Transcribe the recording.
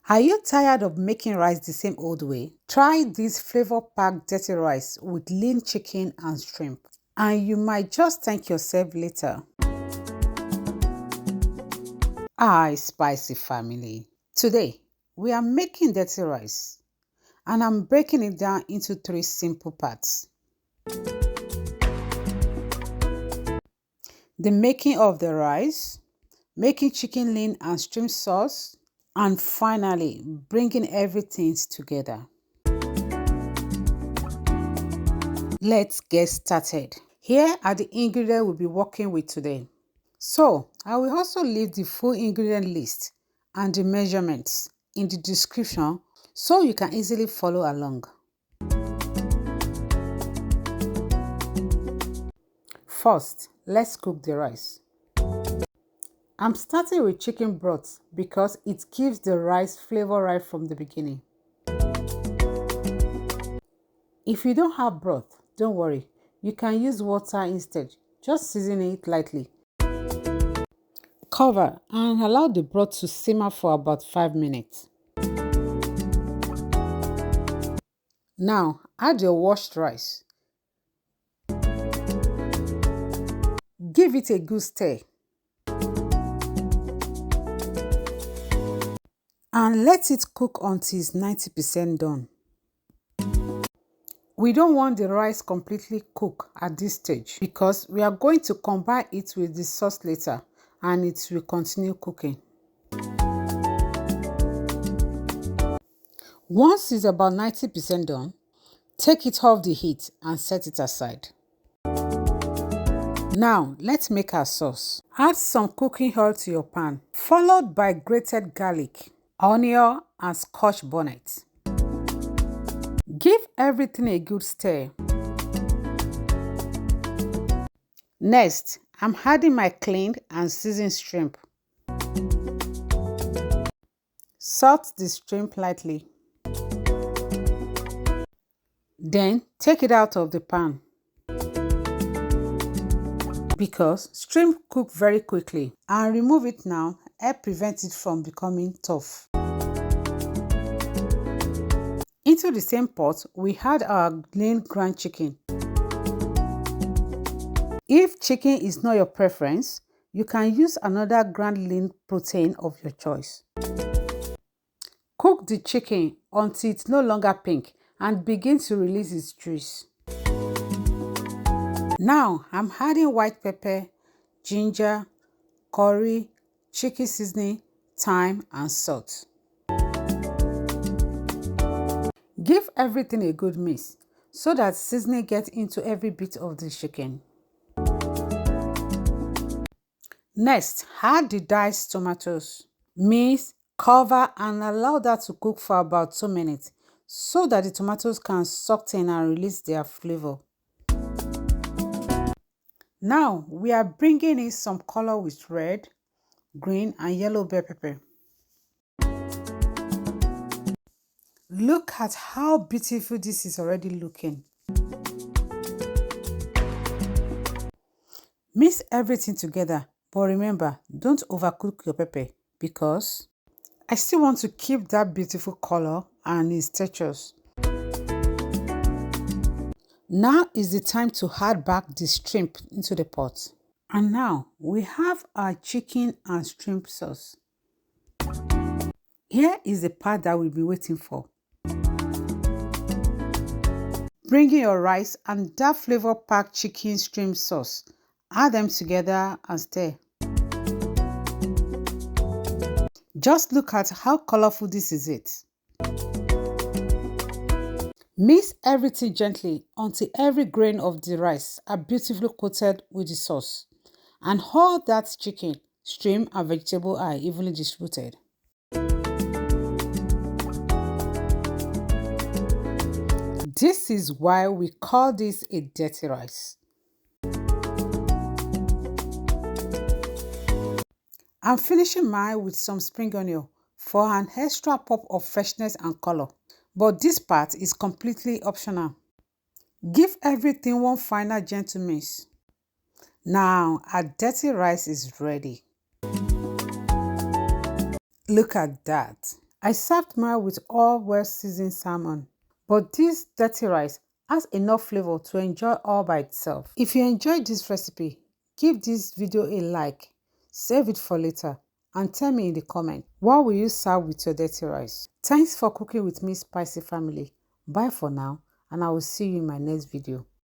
Are you tired of making rice the same old way? Try this flavor-packed dirty rice with lean chicken and shrimp, and you might just thank yourself later. Hi, spicy family. Today, we are making dirty rice, and I'm breaking it down into 3 simple parts. The making of the rice, making chicken lean and shrimp sauce, and finally, bringing everything together. Let's get started. Here are the ingredients we'll be working with today. So, I will also leave the full ingredient list and the measurements in the description so you can easily follow along. First, let's cook the rice. I'm starting with chicken broth because it gives the rice flavor right from the beginning. If you don't have broth, don't worry, you can use water instead, just season it lightly. Cover and allow the broth to simmer for about 5 minutes. Now, add your washed rice. Give it a good stir. And let it cook until it's 90% done. We don't want the rice completely cooked at this stage because we are going to combine it with the sauce later and it will continue cooking. Once it's about 90% done, take it off the heat and set it aside. Now, let's make our sauce. Add some cooking oil to your pan, followed by grated garlic, onion, and Scotch bonnet. Give everything a good stir. Next, I'm adding my cleaned and seasoned shrimp. Salt the shrimp lightly. Then take it out of the pan because shrimp cook very quickly, and remove it now help prevent it from becoming tough. Into the same pot, we add our lean ground chicken. If chicken is not your preference, you can use another ground lean protein of your choice. Cook the chicken until it's no longer pink and begin to release its juice. Now, I'm adding white pepper, ginger, curry, chicken seasoning, thyme, and salt. Give everything a good mix so that seasoning gets into every bit of the chicken. Next, add the diced tomatoes. Mix, cover, and allow that to cook for about 2 minutes so that the tomatoes can soak in and release their flavor. Now, we are bringing in some color with red, green, and yellow bell pepper. Look at how beautiful this is already looking. Mix everything together, but remember, don't overcook your pepper because I still want to keep that beautiful color and its textures. Now is the time to add back the shrimp into the pot. And now we have our chicken and shrimp sauce. Here is the part that we'll be waiting for. Bring in your rice and that flavor-packed chicken shrimp sauce. Add them together and stir. Just look at how colorful this is. Mix everything gently until every grain of the rice are beautifully coated with the sauce, and all that chicken, shrimp, and vegetable are evenly distributed. This is why we call this a dirty rice. I'm finishing mine with some spring onion for an extra pop of freshness and color. But this part is completely optional. Give everything one final gentle mix. Now, our dirty rice is ready. Look at that. I served mine with all well-seasoned salmon, but this dirty rice has enough flavor to enjoy all by itself. If you enjoyed this recipe, give this video a like, save it for later, and tell me in the comment, what will you serve with your dirty rice? Thanks for cooking with me, Spicy Family. Bye for now, and I will see you in my next video.